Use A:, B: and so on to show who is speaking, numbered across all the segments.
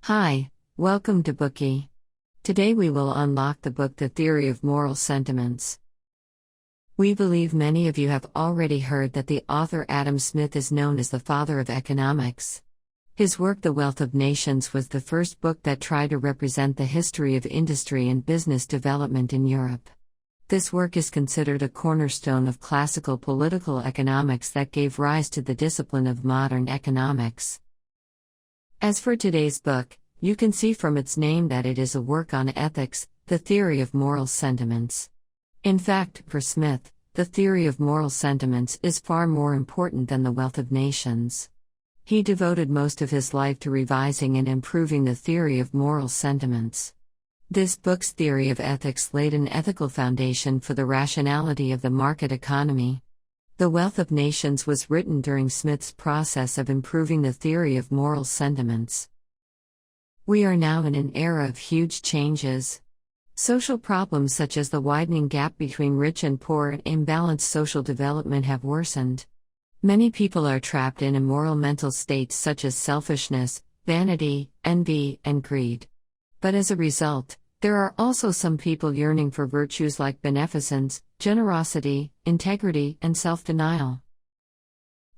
A: Hi, welcome to Bookie. Today we will unlock the book The Theory of Moral Sentiments. We believe many of you have already heard that the author Adam Smith is known as the father of economics. His work The Wealth of Nations was the first book that tried to represent the history of industry and business development in Europe. This work is considered a cornerstone of classical political economics that gave rise to the discipline of modern economics. As for today's book, you can see from its name that it is a work on ethics, the theory of moral sentiments. In fact, for Smith, the theory of moral sentiments is far more important than the wealth of nations. He devoted most of his life to revising and improving the theory of moral sentiments. This book's theory of ethics laid an ethical foundation for the rationality of the market economy. The Wealth of Nations was written during Smith's process of improving the theory of moral sentiments. We are now in an era of huge changes. Social problems such as the widening gap between rich and poor and imbalanced social development have worsened. Many people are trapped in immoral mental states such as selfishness, vanity, envy, and greed. But as a result, there are also some people yearning for virtues like beneficence, generosity, integrity, and self-denial.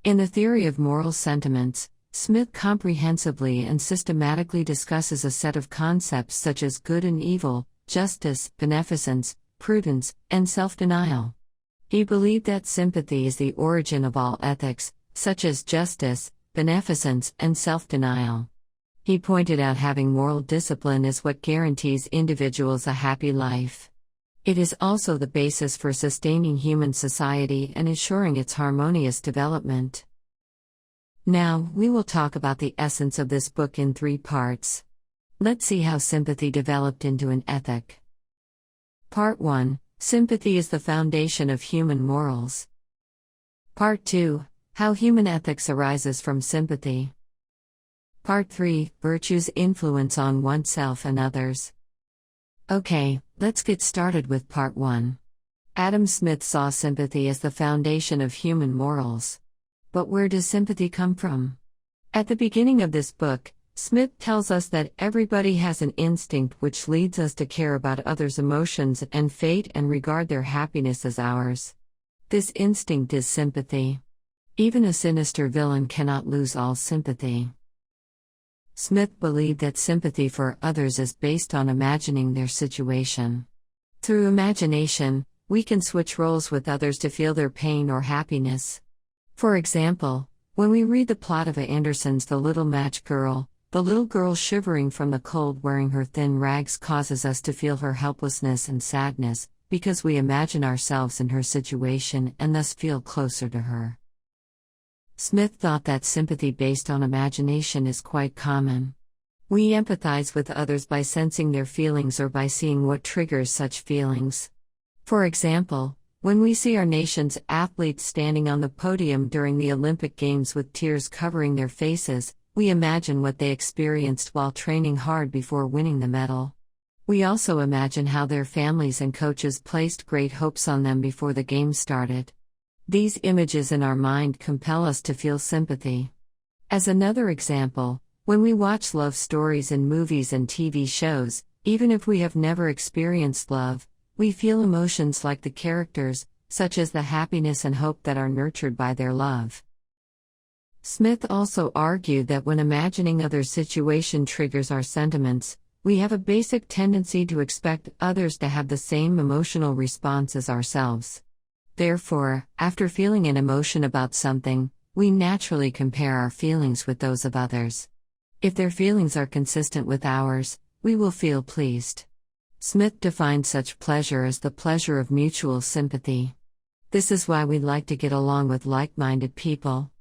A: In The Theory of Moral Sentiments, Smith comprehensively and systematically discusses a set of concepts such as good and evil, justice, beneficence, prudence, and self-denial. He believed that sympathy is the origin of all ethics, such as justice, beneficence, and self-denial. He pointed out having moral discipline is what guarantees individuals a happy life. It is also the basis for sustaining human society and ensuring its harmonious development. Now, we will talk about the essence of this book in 3 parts. Let's see how sympathy developed into an ethic. Part 1: Sympathy is the foundation of human morals. Part 2: How human ethics arises from sympathy. Part 3: Virtue's influence on oneself and others. Okay, let's get started with Part 1. Adam Smith saw sympathy as the foundation of human morals. But where does sympathy come from? At the beginning of this book, Smith tells us that everybody has an instinct which leads us to care about others' emotions and fate and regard their happiness as ours. This instinct is sympathy. Even a sinister villain cannot lose all sympathy. Smith believed that sympathy for others is based on imagining their situation. Through imagination, we can switch roles with others to feel their pain or happiness. For example, when we read the plot of Andersen's The Little Match Girl, the little girl shivering from the cold wearing her thin rags causes us to feel her helplessness and sadness, because we imagine ourselves in her situation and thus feel closer to her. Smith thought that sympathy based on imagination is quite common. We empathize with others by sensing their feelings or by seeing what triggers such feelings. For example, when we see our nation's athletes standing on the podium during the Olympic Games with tears covering their faces, we imagine what they experienced while training hard before winning the medal. We also imagine how their families and coaches placed great hopes on them before the game started. These images in our mind compel us to feel sympathy. As another example, when we watch love stories in movies and TV shows, even if we have never experienced love, we feel emotions like the characters, such as the happiness and hope that are nurtured by their love. Smith also argued that when imagining others' situation triggers our sentiments, we have a basic tendency to expect others to have the same emotional response as ourselves. Therefore, after feeling an emotion about something, we naturally compare our feelings with those of others. If their feelings are consistent with ours, we will feel pleased. Smith defined such pleasure as the pleasure of mutual sympathy. This is why we like to get along with like-minded people.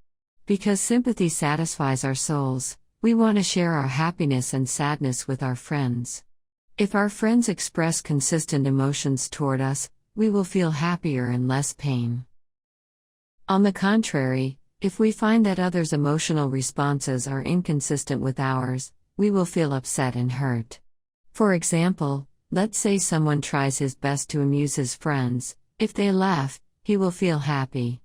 A: Because sympathy satisfies our souls, we want to share our happiness and sadness with our friends. If our friends express consistent emotions toward us, we will feel happier and less pain. On the contrary, if we find that others' emotional responses are inconsistent with ours, we will feel upset and hurt. For example, let's say someone tries his best to amuse his friends. If they laugh, he will feel happy.